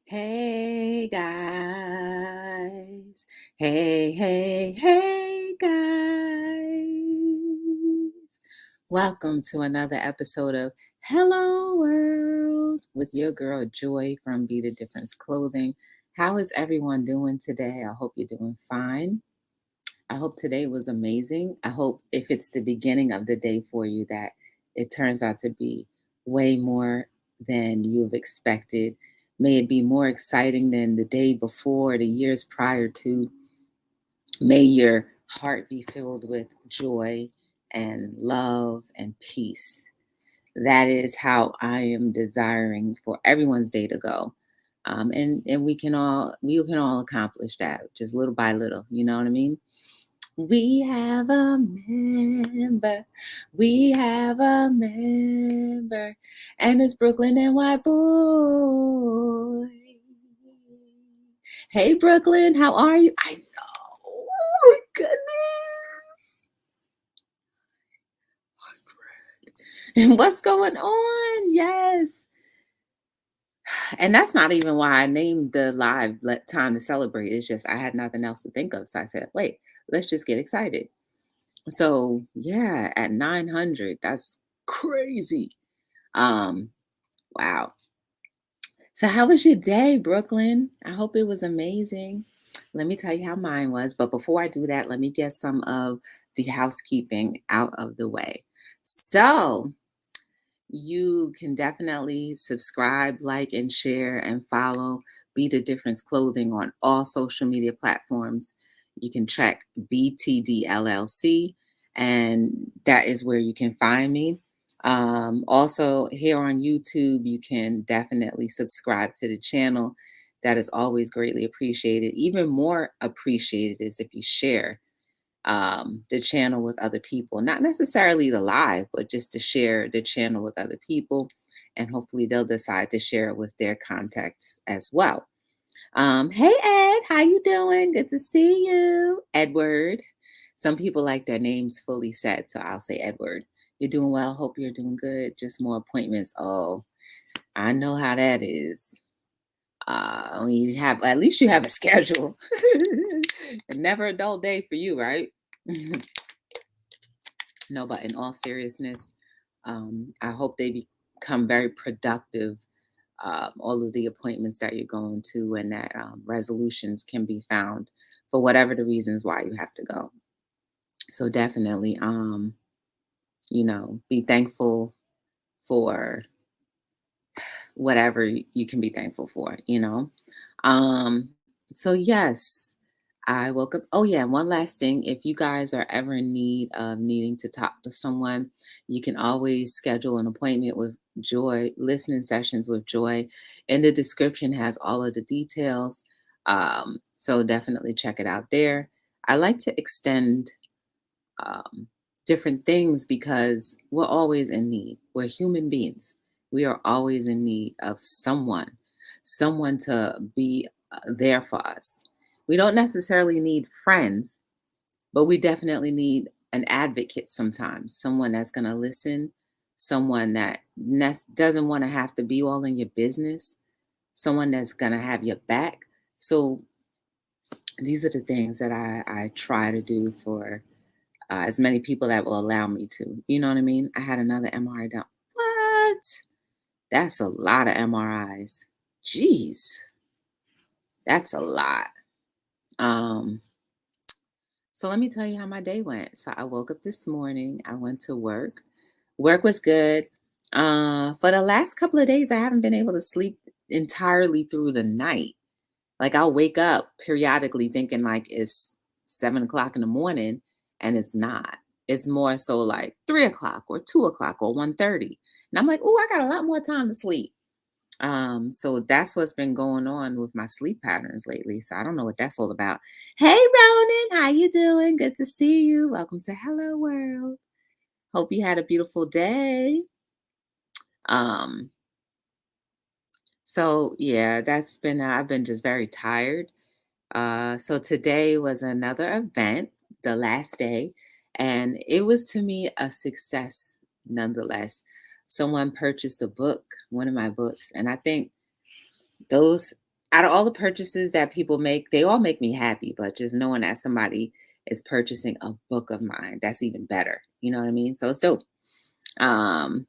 Hey guys. Hey guys. Welcome to another episode of Hello World with your girl Joy from Be the Difference Clothing. How is everyone doing today? I hope you're doing fine. I hope today was amazing. I hope if it's the beginning of the day for you that it turns out to be way more than you've expected. May it be more exciting than the day before, the years prior to. May your heart be filled with joy and love and peace. That is how I am desiring for everyone's day to go. And we can all accomplish that just little by little. You know what I mean? We have a member. We have a member. And it's Brooklyn and White Boy. Hey, Brooklyn, how are you? I know. Oh, my goodness. And what's going on? Yes. And that's not even why I named the live time to celebrate. It's just I had nothing else to think of. So I said, wait, let's just get excited. So yeah, at 900, that's crazy. Um, wow. So how was your day, Brooklyn? I hope it was amazing. Let me tell you how mine was. But before I do that, let me get some of the housekeeping out of the way. So you can definitely subscribe, like, and share and follow Be the Difference Clothing on all social media platforms. You can check BTD LLC, and that is where you can find me. Also, here on YouTube, you can definitely subscribe to the channel. That is always greatly appreciated. Even more appreciated is if you share the channel with other people, not necessarily the live, but just to share the channel with other people. And hopefully they'll decide to share it with their contacts as well. Hey, Ed, how you doing? Good to see you. Edward. Some people like their names fully said, so I'll say Edward. You're doing well. Hope you're doing good. Just more appointments. Oh, I know how that is. When you have, at least you have a schedule. Never a dull day for you, right? No, but in all seriousness, I hope they become very productive. All of the appointments that you're going to, and that resolutions can be found for whatever the reasons why you have to go. So definitely, be thankful for whatever you can be thankful for. Um, so yes, I woke up. Oh yeah, one last thing. If you guys are ever in need of needing to talk to someone, you can always schedule an appointment with Joy, listening sessions with Joy. In the description has all of the details. So definitely check it out there. I like to extend um, different things because we're always in need. We're human beings. We are always in need of someone to be there for us. We don't necessarily need friends, but we definitely need an advocate sometimes, someone that's going to listen, someone that doesn't want to have to be all in your business, someone that's going to have your back. So these are the things that I try to do for as many people that will allow me to. You know what I mean? I had another MRI done. What? That's a lot of MRIs. Jeez, that's a lot. Um, so let me tell you how my day went. So I woke up this morning. I went to work. Work was good. For the last couple of days, I haven't been able to sleep entirely through the night. Like I'll wake up periodically thinking like it's 7 o'clock in the morning, and it's not. It's more so like 3 o'clock or 2 o'clock or 1:30. And I'm like, oh, I got a lot more time to sleep. So that's what's been going on with my sleep patterns lately. So I don't know what that's all about. Hey Ronan, how you doing? Good to see you. Welcome to Hello World. Hope you had a beautiful day. Um, so yeah, I've been just very tired. So today was another event, the last day, and it was to me a success nonetheless. Someone purchased a book, one of my books, and I think those Out of all the purchases that people make, they all make me happy, but just knowing that somebody is purchasing a book of mine, that's even better. You know what I mean? So it's dope. Um,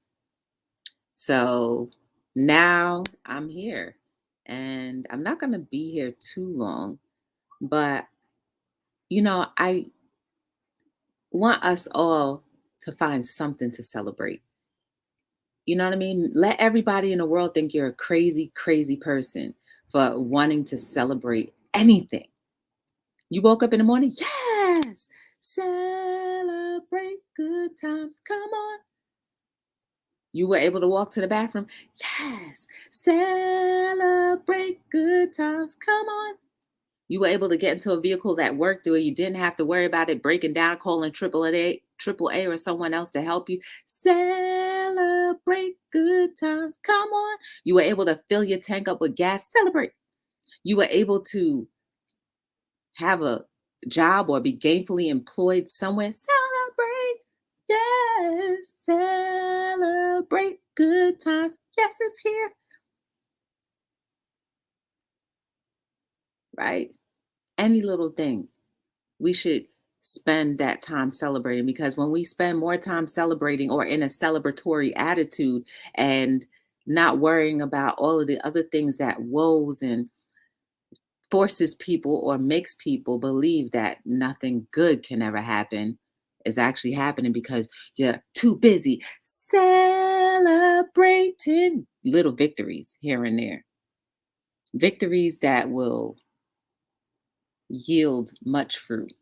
so now I'm here and I'm not going to be here too long, but I want us all to find something to celebrate. You know what I mean? Let everybody in the world think you're a crazy, crazy person for wanting to celebrate anything. You woke up in the morning, yes, celebrate good times. Come on. You were able to walk to the bathroom, yes, celebrate good times. Come on. You were able to get into a vehicle that worked where you didn't have to worry about it breaking down, calling triple A or someone else to help you. Celebrate good times. Come on. You were able to fill your tank up with gas. Celebrate. You were able to have a job or be gainfully employed somewhere. Celebrate. Yes. Celebrate good times. Yes, it's here. Right? Any little thing. We should spend that time celebrating, because when we spend more time celebrating or in a celebratory attitude and not worrying about all of the other things that woes and forces people or makes people believe that nothing good can ever happen is actually happening because you're too busy celebrating little victories here and there, victories that will yield much fruit.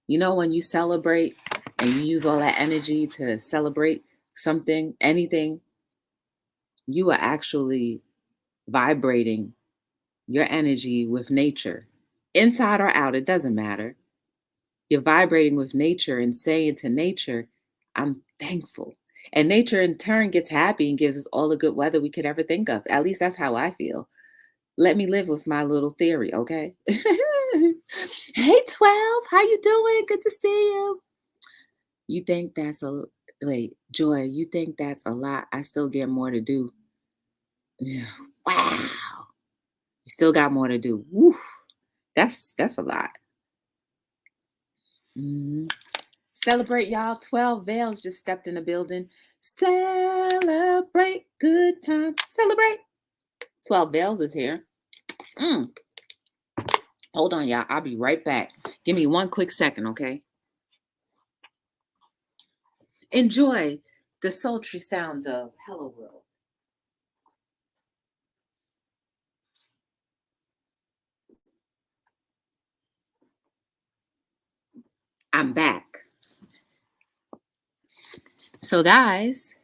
When you celebrate and you use all that energy to celebrate something, anything, you are actually vibrating your energy with nature. Inside or out, it doesn't matter. You're vibrating with nature and saying to nature, I'm thankful. And nature in turn gets happy and gives us all the good weather we could ever think of. At least that's how I feel. Let me live with my little theory, okay? Hey, 12, how you doing? Good to see you. You think that's a wait, Joy, you think that's a lot? I still get more to do. Yeah. Wow. You still got more to do. Woo. That's a lot. Mhm. Celebrate, y'all. 12 Veils just stepped in the building. Celebrate good times. Celebrate. 12 Veils is here. Mm. Hold on, y'all. I'll be right back. Give me one quick second, okay? Enjoy the sultry sounds of Hello World. I'm back. So, guys,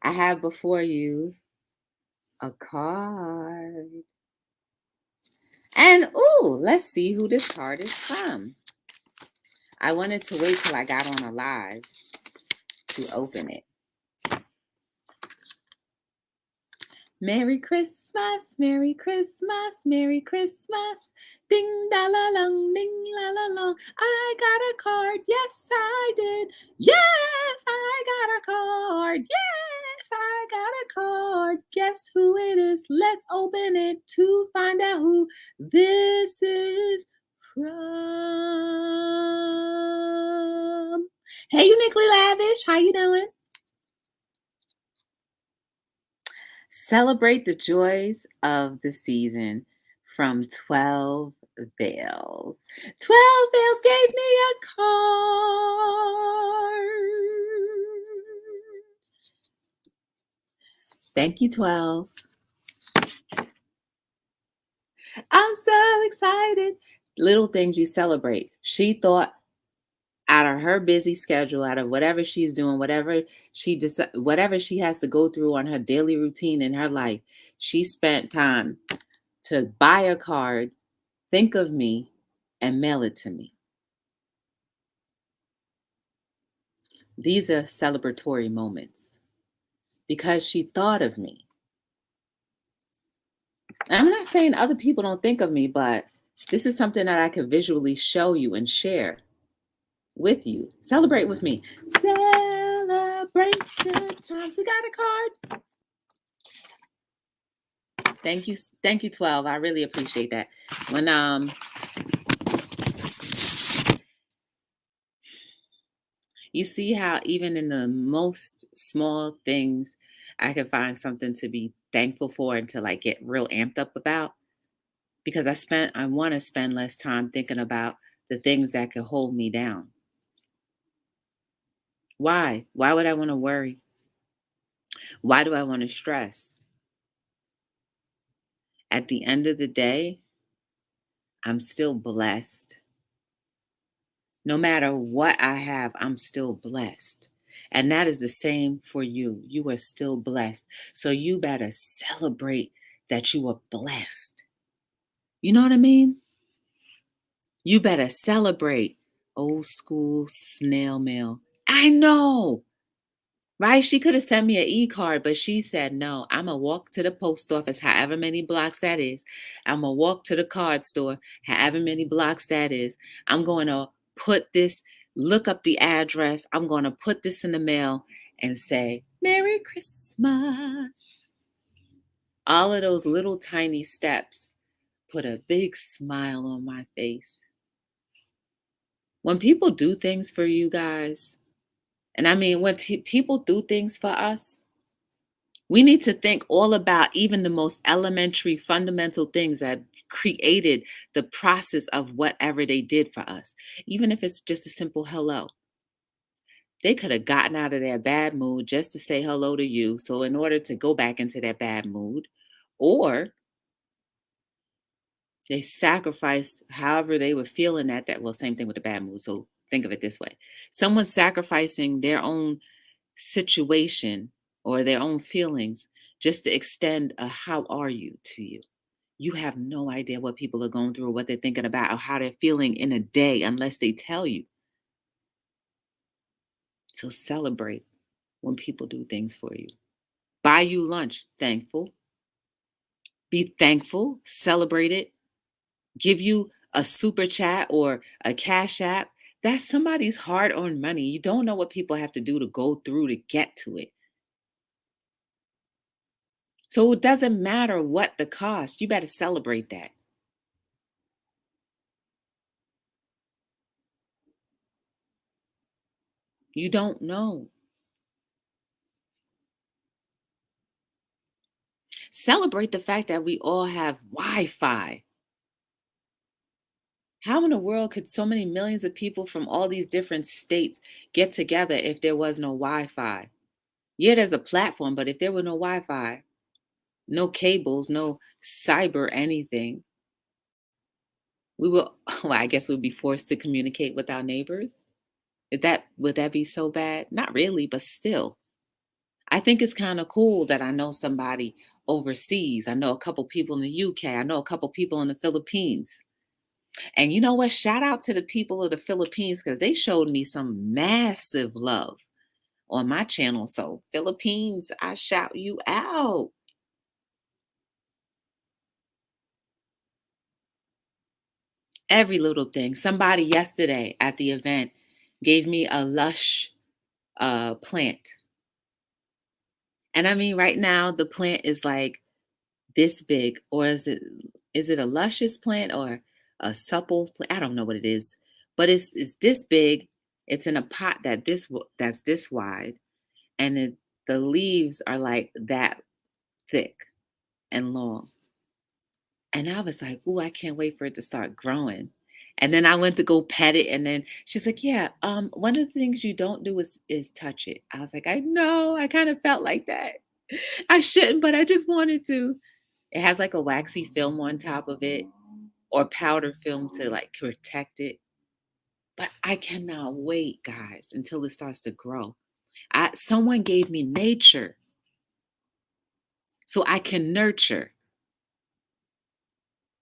I have before you a card. And let's see who this card is from. I wanted to wait till I got on a live to open it. Merry Christmas, Merry Christmas, Merry Christmas. Ding da la long, ding la la long. I got a card, yes I did. Yes, I got a card. Yes, I got a card. Guess who it is? Let's open it to find out who this is from. Hey, Uniquely Lavish, how you doing? Celebrate the joys of the season from 12 Veils. 12 Veils gave me a card. Thank you, 12. I'm so excited. Little things you celebrate. She thought out of her busy schedule, out of whatever she's doing, whatever she has to go through on her daily routine in her life, she spent time to buy a card, think of me, and mail it to me. These are celebratory moments because she thought of me. And I'm not saying other people don't think of me, but this is something that I could visually show you and share with you. Celebrate with me. Celebrate good times. We got a card. Thank you, 12. I really appreciate that. When you see how even in the most small things, I can find something to be thankful for and to like get real amped up about because I want to spend less time thinking about the things that could hold me down. Why? Why would I want to worry? Why do I want to stress? At the end of the day, I'm still blessed. No matter what I have, I'm still blessed. And that is the same for you. You are still blessed. So you better celebrate that you are blessed. You know what I mean? You better celebrate. Old school snail mail. I know. Right? She could have sent me an e-card, but she said, no, I'm going to walk to the post office, however many blocks that is. I'm going to walk to the card store, however many blocks that is. I'm going to put this, look up the address. I'm going to put this in the mail and say, Merry Christmas. All of those little tiny steps put a big smile on my face. When people do things for you guys, and I mean, when people do things for us, we need to think all about even the most elementary, fundamental things that created the process of whatever they did for us, even if it's just a simple hello. They could have gotten out of their bad mood just to say hello to you. So, in order to go back into that bad mood, or they sacrificed however they were feeling at that. Well, same thing with the bad mood. So, think of it this way: someone sacrificing their own situation or their own feelings just to extend a how are you to you. You have no idea what people are going through or what they're thinking about or how they're feeling in a day unless they tell you. So celebrate when people do things for you. Buy you lunch, thankful. Be thankful, celebrate it. Give you a super chat or a cash app. That's somebody's hard earned money. You don't know what people have to do to go through to get to it. So it doesn't matter what the cost. You better celebrate that. You don't know. Celebrate the fact that we all have Wi Fi. How in the world could so many millions of people from all these different states get together if there was no Wi Fi? Yeah, there's a platform, but if there were no Wi Fi, no cables, no cyber anything, we will, well, I guess we'd be forced to communicate with our neighbors. Would that be so bad? Not really, but still. I think it's kind of cool that I know somebody overseas. I know a couple people in the UK. I know a couple people in the Philippines. And you know what? Shout out to the people of the Philippines because they showed me some massive love on my channel. So, Philippines, I shout you out. Every little thing. Somebody yesterday at the event gave me a lush plant. And I mean, right now, the plant is like this big, or is it a luscious plant or a supple plant? I don't know what it is, but it's this big. It's in a pot that's this wide, and the leaves are like that thick and long. And I was like, "Ooh, I can't wait for it to start growing." And then I went to go pet it, and then she's like, "Yeah, one of the things you don't do is touch it." I was like, "I know, I kind of felt like that. I shouldn't, but I just wanted to." It has like a waxy film on top of it or powder film to like protect it. But I cannot wait, guys, until it starts to grow. Someone gave me nature so I can nurture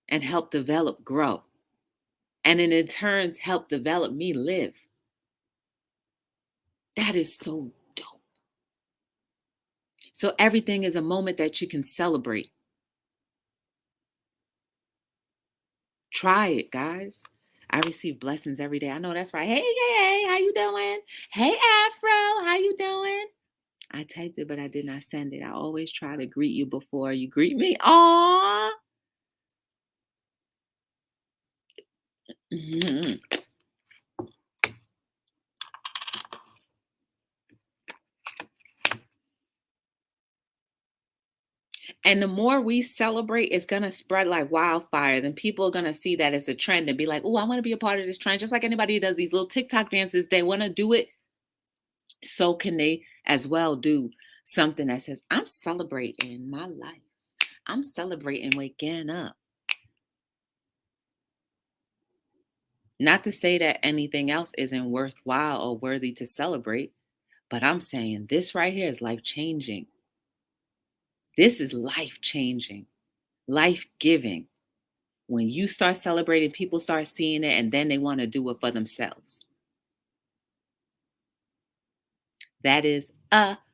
and help develop grow. And in turns help develop me live. That is so dope. So everything is a moment that you can celebrate. Try it, guys. I receive blessings every day. I know that's right. Hey, hey, hey, how you doing? Hey, Afro, how you doing? I typed it, but I did not send it. I always try to greet you before you greet me. Aww. Mhm. And the more we celebrate, it's gonna spread like wildfire. Then people are gonna see that as a trend and be like, "Oh, I want to be a part of this trend." Just like anybody who does these little TikTok dances, they want to do it. So can they as well do something that says, "I'm celebrating my life. I'm celebrating waking up." Not to say that anything else isn't worthwhile or worthy to celebrate, but I'm saying this right here is life changing. This is life changing, life giving. When you start celebrating, people start seeing it and then they want to do it for themselves. That is amazing.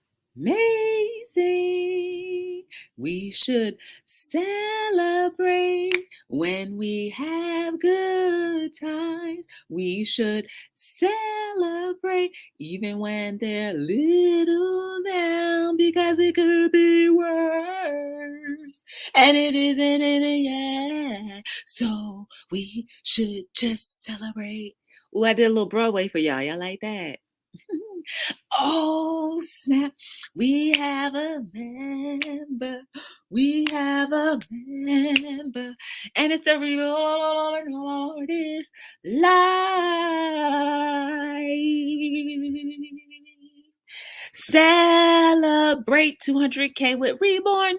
We should celebrate when we have good times. We should celebrate even when they're little down because it could be worse. And it isn't in it yet. So we should just celebrate. Oh, I did a little Broadway for y'all. Y'all like that? Oh, snap. We have a member. We have a member. And it's the reward artist life. Celebrate 200K with Reborn.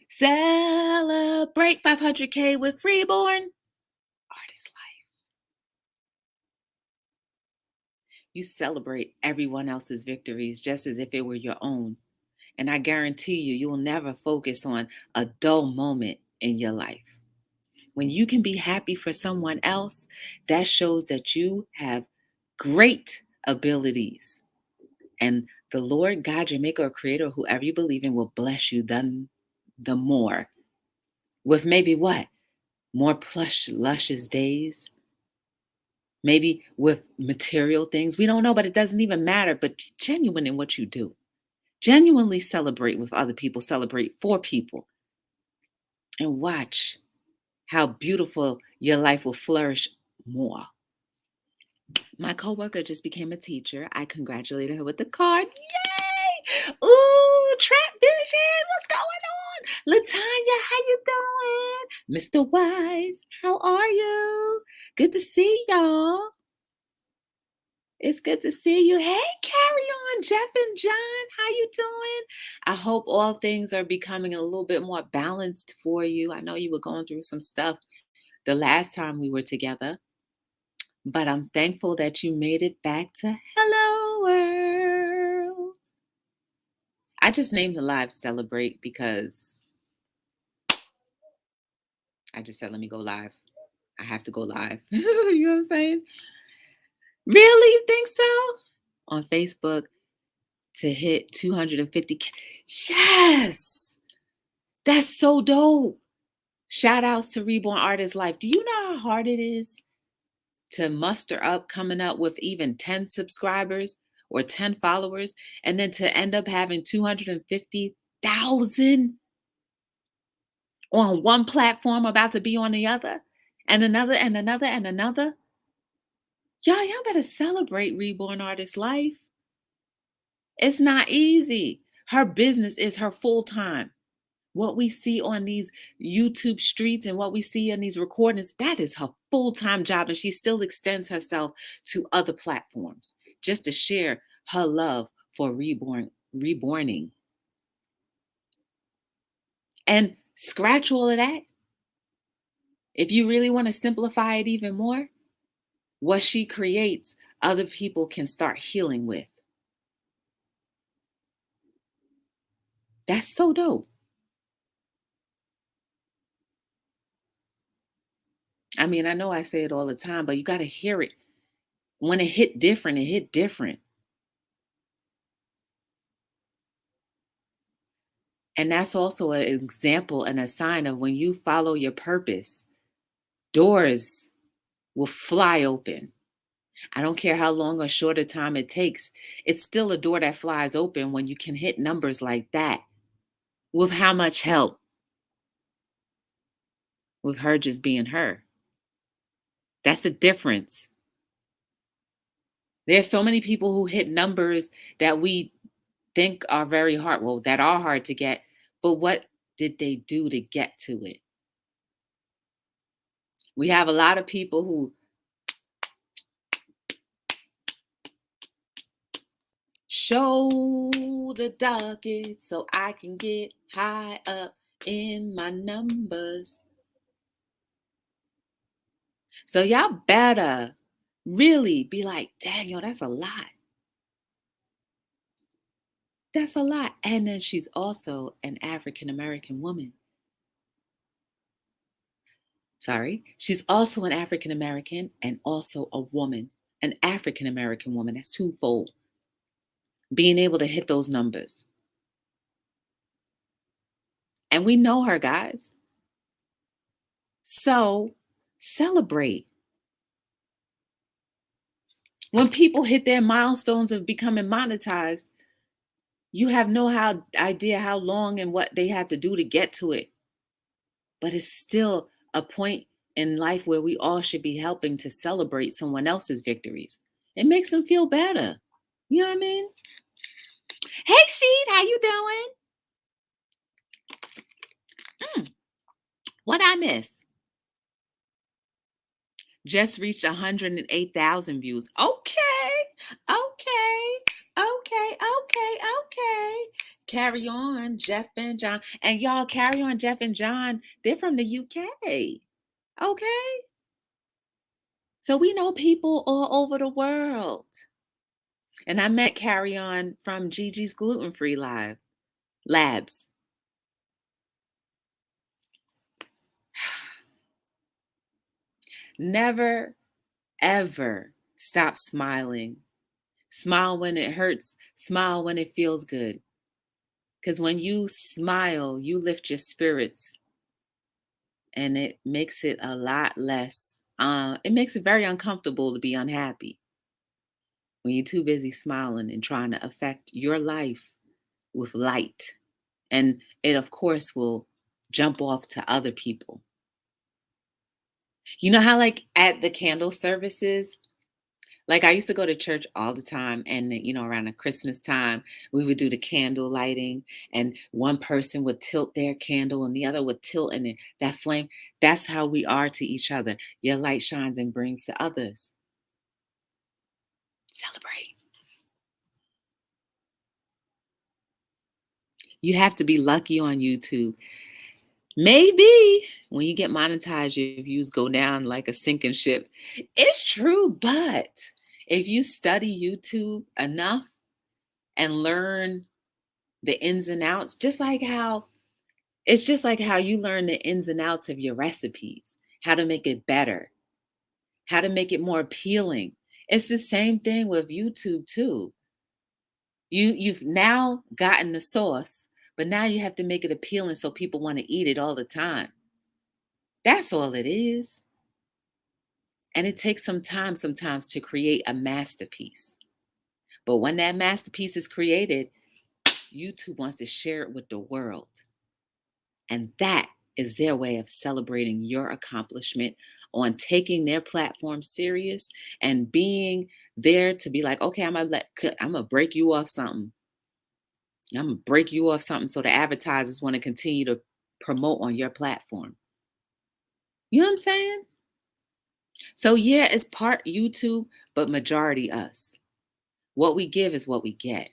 Celebrate 500K with Reborn. Artist life. You celebrate everyone else's victories just as if it were your own. And I guarantee you, you will never focus on a dull moment in your life. When you can be happy for someone else, that shows that you have great abilities. And the Lord God, your maker or creator, whoever you believe in, will bless you then the more. With maybe what? More plush, luscious days. Maybe with material things. We don't know, but it doesn't even matter. But be genuine in what you do. Genuinely celebrate with other people, celebrate for people, and watch how beautiful your life will flourish more. My coworker just became a teacher. I congratulated her with the card. Yay! Ooh, Trap Vision, what's going on? Latanya, how you doing? Mr. Wise, how are you? Good to see y'all. It's good to see you. Hey, carry on, Jeff and John. How you doing? I hope all things are becoming a little bit more balanced for you. I know you were going through some stuff the last time we were together, but I'm thankful that you made it back to Hello World. I just named the live Celebrate because I just said, let me go live. I have to go live. You know what I'm saying? Really? You think so? On Facebook to hit 250K. Yes! That's so dope. Shout outs to Reborn Artist Life. Do you know how hard it is to muster up coming up with even 10 subscribers or 10 followers and then to end up having 250,000 on one platform about to be on the other and another and another and another? Y'all better celebrate Reborn Artist Life. It's not easy. Her business is her full time. What we see on these YouTube streets and what we see on these recordings, that is her full-time job. And she still extends herself to other platforms just to share her love for reborning. And scratch all of that. If you really want to simplify it even more, what she creates, other people can start healing with. That's so dope. I mean, I know I say it all the time, but you got to hear it. When it hit different, it hit different. And that's also an example and a sign of when you follow your purpose, doors will fly open. I don't care how long or short a time it takes. It's still a door that flies open when you can hit numbers like that. With how much help? With her just being her. That's the difference. There's so many people who hit numbers that we think are very hard, well, that are hard to get, but what did they do to get to it? We have a lot of people who show the docket so I can get high up in my numbers. So y'all better really be like, dang, yo, that's a lot. That's a lot. And then she's also an African American woman. Sorry. She's also an African American and also a woman, an African American woman. That's twofold. Being able to hit those numbers. And we know her, guys. So celebrate. When people hit their milestones of becoming monetized, you have no idea how long and what they have to do to get to it. But it's still a point in life where we all should be helping to celebrate someone else's victories. It makes them feel better. You know what I mean? Hey, Sheet, how you doing? What I miss? Just reached 108,000 views. Okay. Carry on, Jeff and John. And y'all, carry on, Jeff and John. They're from the UK. Okay. So we know people all over the world. And I met Carry On from Gigi's Gluten Free Labs. Never, ever stop smiling. Smile when it hurts. Smile when it feels good. Because when you smile, you lift your spirits. And it makes it a lot less, it makes it very uncomfortable to be unhappy. When you're too busy smiling and trying to affect your life with light. And it, of course, will jump off to other people. You know how, like, at the candle services, like, I used to go to church all the time, and, around the Christmas time, we would do the candle lighting, and one person would tilt their candle and the other would tilt, and that flame, that's how we are to each other. Your light shines and brings to others. Celebrate. You have to be lucky on YouTube. Maybe when you get monetized, your views go down like a sinking ship. It's true, but if you study YouTube enough and learn the ins and outs, it's just like how you learn the ins and outs of your recipes, how to make it better, how to make it more appealing. It's the same thing with YouTube too. You've now gotten the sauce, but now you have to make it appealing so people want to eat it all the time. That's all it is. And it takes some time sometimes to create a masterpiece. But when that masterpiece is created, YouTube wants to share it with the world. And that is their way of celebrating your accomplishment on taking their platform serious and being there to be like, okay, I'm gonna break you off something. I'm gonna break you off something so the advertisers want to continue to promote on your platform. You know what I'm saying? So yeah, it's part YouTube, but majority us. What we give is what we get.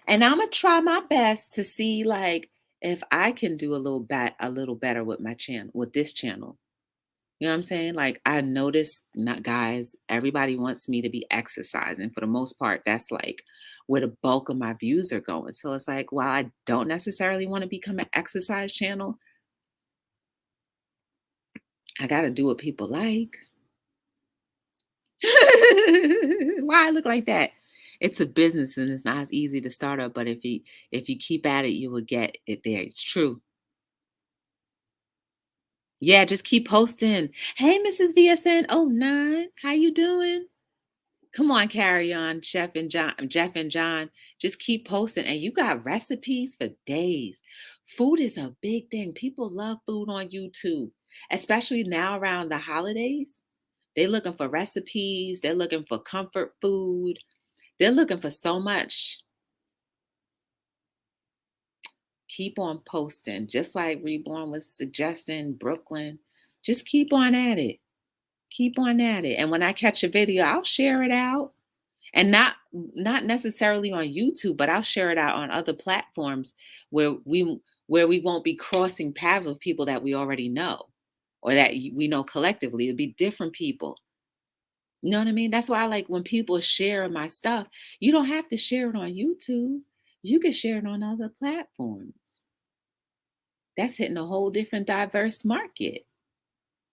And I'm gonna try my best to see, like, if I can do a little better with my channel, with this channel. You know what I'm saying? Like, I noticed, not guys, everybody wants me to be exercising. For the most part, that's like where the bulk of my views are going. So it's like, while I don't necessarily want to become an exercise channel, I gotta do what people like. Why I look like that? It's a business and it's not as easy to start up, but if you keep at it, you will get it there. It's true. Yeah, just keep posting. Hey, Mrs. VSN. Oh, nine. How you doing? Come on, carry on, Jeff and John. Just keep posting. And you got recipes for days. Food is a big thing. People love food on YouTube, especially now around the holidays. They're looking for recipes, they're looking for comfort food, they're looking for so much. Keep on posting, just like Reborn was suggesting, Brooklyn. Just keep on at it. Keep on at it. And when I catch a video, I'll share it out. And not necessarily on YouTube, but I'll share it out on other platforms where we won't be crossing paths with people that we already know or that we know collectively. It'll be different people. You know what I mean? That's why I like when people share my stuff. You don't have to share it on YouTube. You can share it on other platforms. That's hitting a whole different diverse market.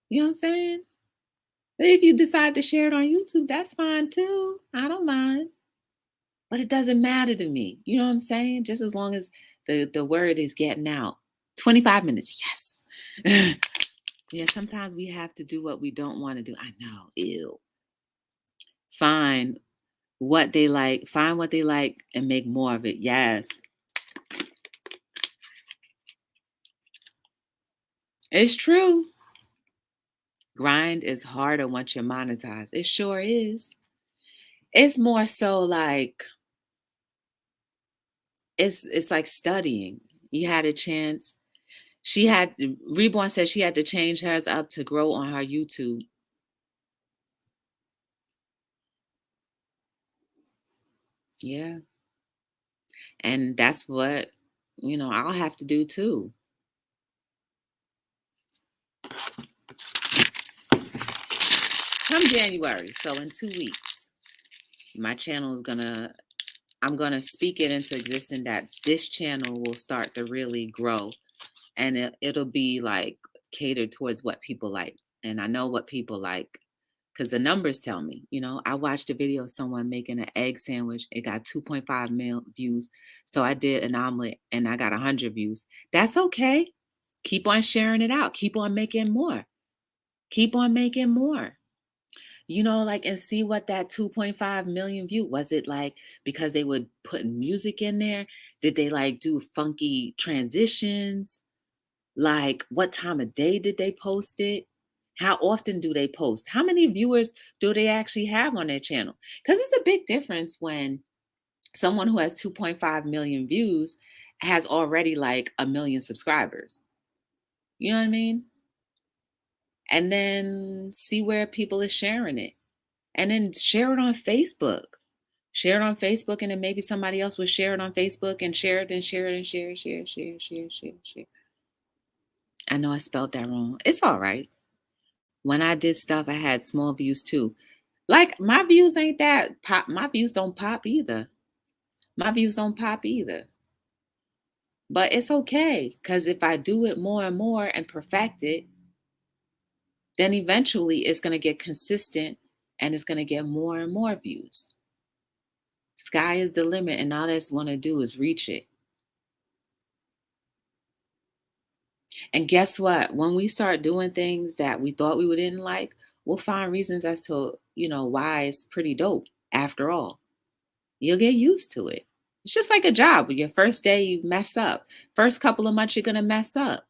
You know what I'm saying? But if you decide to share it on YouTube, that's fine too. I don't mind. But it doesn't matter to me. You know what I'm saying? Just as long as the word is getting out. 25 minutes, yes. Yeah, sometimes we have to do what we don't want to do. I know. Ew. Find find what they like and make more of it. Yes. It's true. Grind is harder once you're monetized. It sure is. It's more so like it's like studying. You had a chance. She had Reborn said she had to change hers up to grow on her YouTube. Yeah. And that's what, I'll have to do too. Come January, so in 2 weeks, my channel is I'm gonna speak it into existence that this channel will start to really grow, and it'll be like catered towards what people like. And I know what people like because the numbers tell me. I watched a video of someone making an egg sandwich. It got 2.5 mil views. So I did an omelet and I got 100 views. That's okay. Keep on sharing it out. Keep on making more. Keep on making more. And see what that 2.5 million view was. It like because they would put music in there? Did they like do funky transitions? Like what time of day did they post it? How often do they post? How many viewers do they actually have on their channel? Because it's a big difference when someone who has 2.5 million views has already like a million subscribers. You know what I mean? And then see where people are sharing it. And then share it on Facebook. Share it on Facebook, and then maybe somebody else will share it on Facebook and share it and share it and share. I know I spelled that wrong. It's all right. When I did stuff, I had small views too. Like my views ain't that pop. My views don't pop either. My views don't pop either. But it's okay because if I do it more and more and perfect it, then eventually it's going to get consistent and it's going to get more and more views. Sky is the limit, and all that's want to do is reach it. And guess what? When we start doing things that we thought we didn't like, we'll find reasons as to, why it's pretty dope after all. You'll get used to it. It's just like a job. Your first day, you mess up. First couple of months, you're going to mess up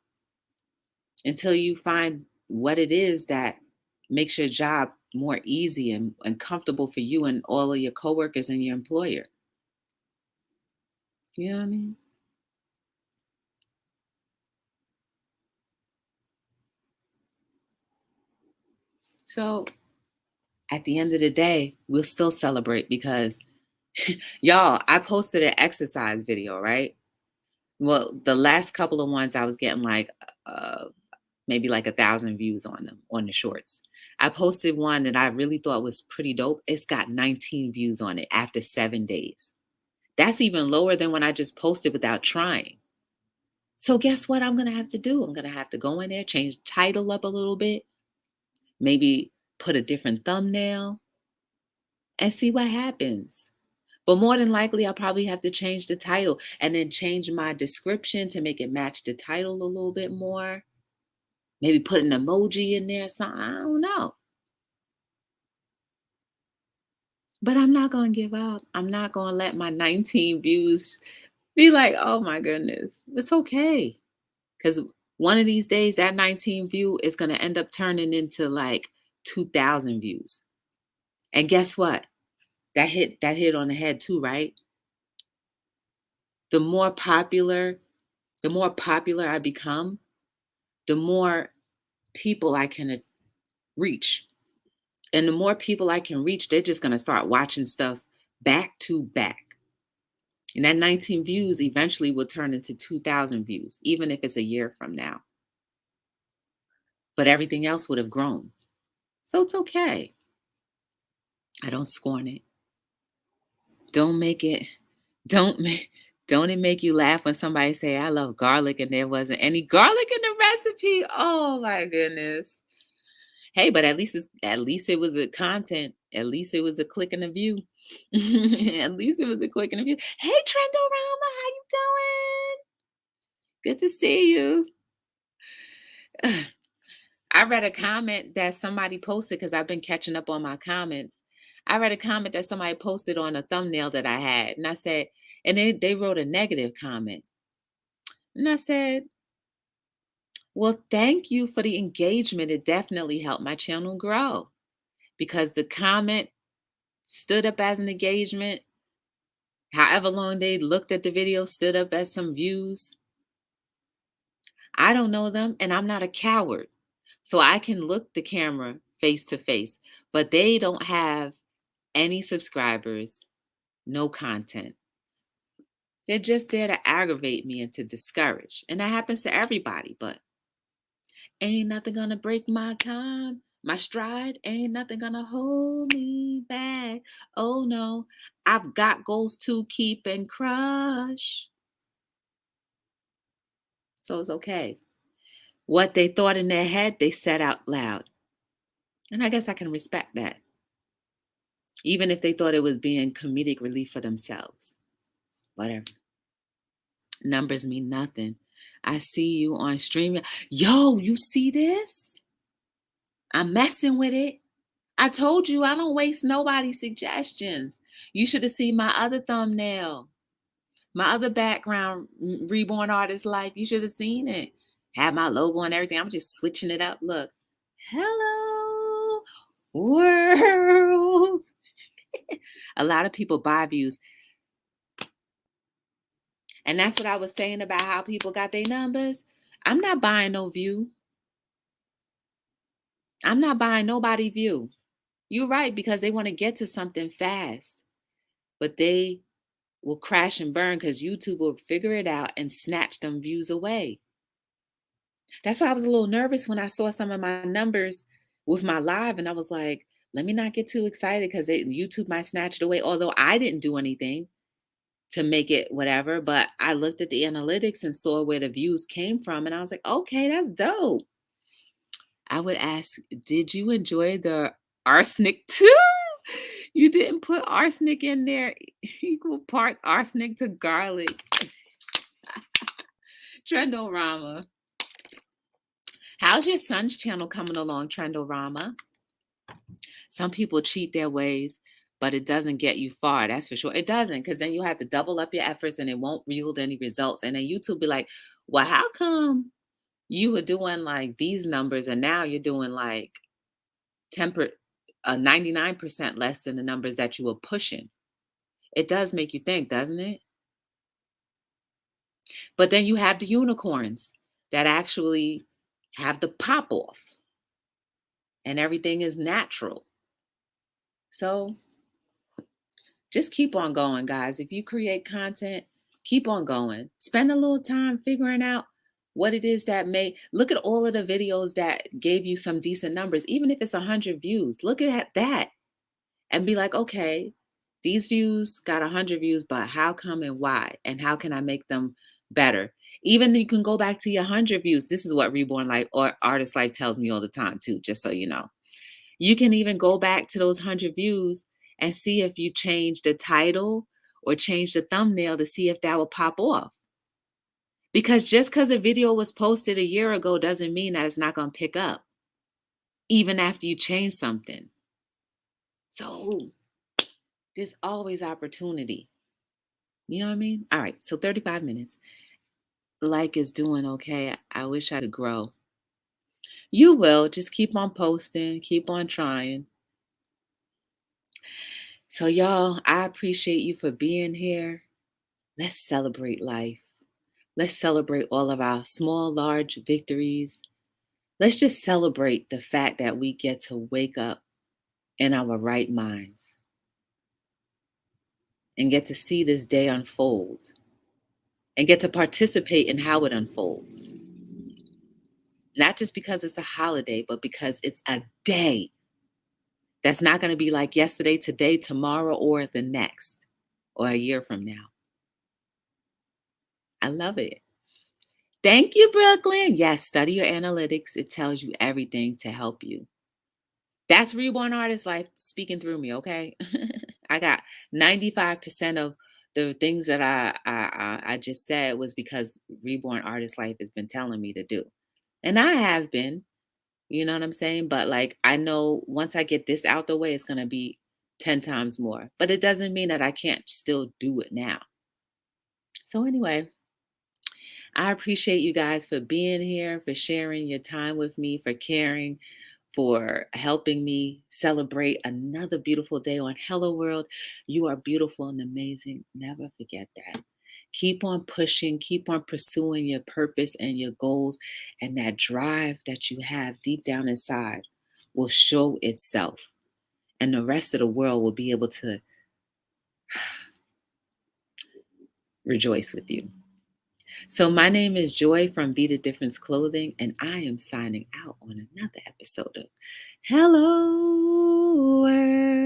until you find what it is that makes your job more easy and comfortable for you and all of your coworkers and your employer. You know what I mean? So at the end of the day, we'll still celebrate because y'all, I posted an exercise video, right? Well, the last couple of ones I was getting like maybe like 1,000 views on them on the shorts. I posted one that I really thought was pretty dope. It's got 19 views on it after 7 days. That's even lower than when I just posted without trying. So guess what I'm gonna have to do? I'm gonna have to go in there, change the title up a little bit, maybe put a different thumbnail and see what happens. But more than likely, I'll probably have to change the title and then change my description to make it match the title a little bit more. Maybe put an emoji in there, something. I don't know. But I'm not going to give up. I'm not going to let my 19 views be like, oh my goodness. It's okay. Because one of these days, that 19 view is going to end up turning into like 2,000 views. And guess what? That hit on the head too, right? The more popular, the more popular I become, the more people I can reach. And the more people I can reach, they're just going to start watching stuff back to back. And that 19 views eventually will turn into 2,000 views, even if it's a year from now. But everything else would have grown. So it's okay. I don't scorn it. Don't make it, don't make, don't it make you laugh when somebody say, I love garlic and there wasn't any garlic in the recipe? Oh my goodness. Hey, but at least it was a content. At least it was a click and a view. At least it was a click and a view. Hey, Trendorama, how you doing? Good to see you. I read a comment that somebody posted because I've been catching up on my comments. I read a comment that somebody posted on a thumbnail that I had, and I said, and they wrote a negative comment. And I said, well, thank you for the engagement. It definitely helped my channel grow because the comment stood up as an engagement. However long they looked at the video, stood up as some views. I don't know them, and I'm not a coward. So I can look the camera face to face, but they don't have any subscribers, no content. They're just there to aggravate me and to discourage. And that happens to everybody, but ain't nothing gonna break my time. My stride ain't nothing gonna hold me back. Oh no, I've got goals to keep and crush. So it's okay. What they thought in their head, they said out loud. And I guess I can respect that. Even if they thought it was being comedic relief for themselves. Whatever. Numbers mean nothing. I see you on stream. Yo, you see this? I'm messing with it. I told you I don't waste nobody's suggestions. You should have seen my other thumbnail, my other background, Reborn Artist Life. You should have seen it. Had my logo and everything. I'm just switching it up. Look. Hello, world. A lot of people buy views. And that's what I was saying about how people got their numbers. I'm not buying no view. I'm not buying nobody view. You're right, because they want to get to something fast. But they will crash and burn because YouTube will figure it out and snatch them views away. That's why I was a little nervous when I saw some of my numbers with my live. And I was like, let me not get too excited because YouTube might snatch it away. Although I didn't do anything to make it whatever. But I looked at the analytics and saw where the views came from. And I was like, okay, that's dope. I would ask, did you enjoy the arsenic too? You didn't put arsenic in there. Equal parts arsenic to garlic. Trendorama. How's your son's channel coming along, Trendorama? Some people cheat their ways, but it doesn't get you far. That's for sure. It doesn't, because then you have to double up your efforts and it won't yield any results. And then YouTube be like, well, how come you were doing like these numbers and now you're doing like 99% less than the numbers that you were pushing? It does make you think, doesn't it? But then you have the unicorns that actually have the pop off and everything is natural. So just keep on going, guys. If you create content, keep on going. Spend a little time figuring out what it is that may look at all of the videos that gave you some decent numbers, even if it's 100 views. Look at that and be like, okay, these views got 100 views, but how come and why? And how can I make them better? Even you can go back to your 100 views. This is what Reborn Life or Artist Life tells me all the time too, just so you know. You can even go back to those 100 views and see if you change the title or change the thumbnail to see if that will pop off. Because just because a video was posted a year ago doesn't mean that it's not going to pick up, even after you change something. So there's always opportunity. You know what I mean? All right, so 35 minutes. Like is doing okay. I wish I could grow. You will. Just keep on posting, keep on trying. So, y'all, I appreciate you for being here. Let's celebrate life. Let's celebrate all of our small, large victories. Let's just celebrate the fact that we get to wake up in our right minds and get to see this day unfold and get to participate in how it unfolds. Not just because it's a holiday, but because it's a day that's not going to be like yesterday, today, tomorrow, or the next, or a year from now. I love it. Thank you, Brooklyn. Yes, study your analytics. It tells you everything to help you. That's Reborn Artist Life speaking through me, okay? I got 95% of the things that I just said was because Reborn Artist Life has been telling me to do. And I have been, you know what I'm saying? But like I know once I get this out the way, it's gonna be 10 times more. But it doesn't mean that I can't still do it now. So anyway, I appreciate you guys for being here, for sharing your time with me, for caring, for helping me celebrate another beautiful day on Hello World. You are beautiful and amazing. Never forget that. Keep on pushing, keep on pursuing your purpose and your goals, and that drive that you have deep down inside will show itself, and the rest of the world will be able to rejoice with you. So, my name is Joy from Be the Difference Clothing, and I am signing out on another episode of Hello World.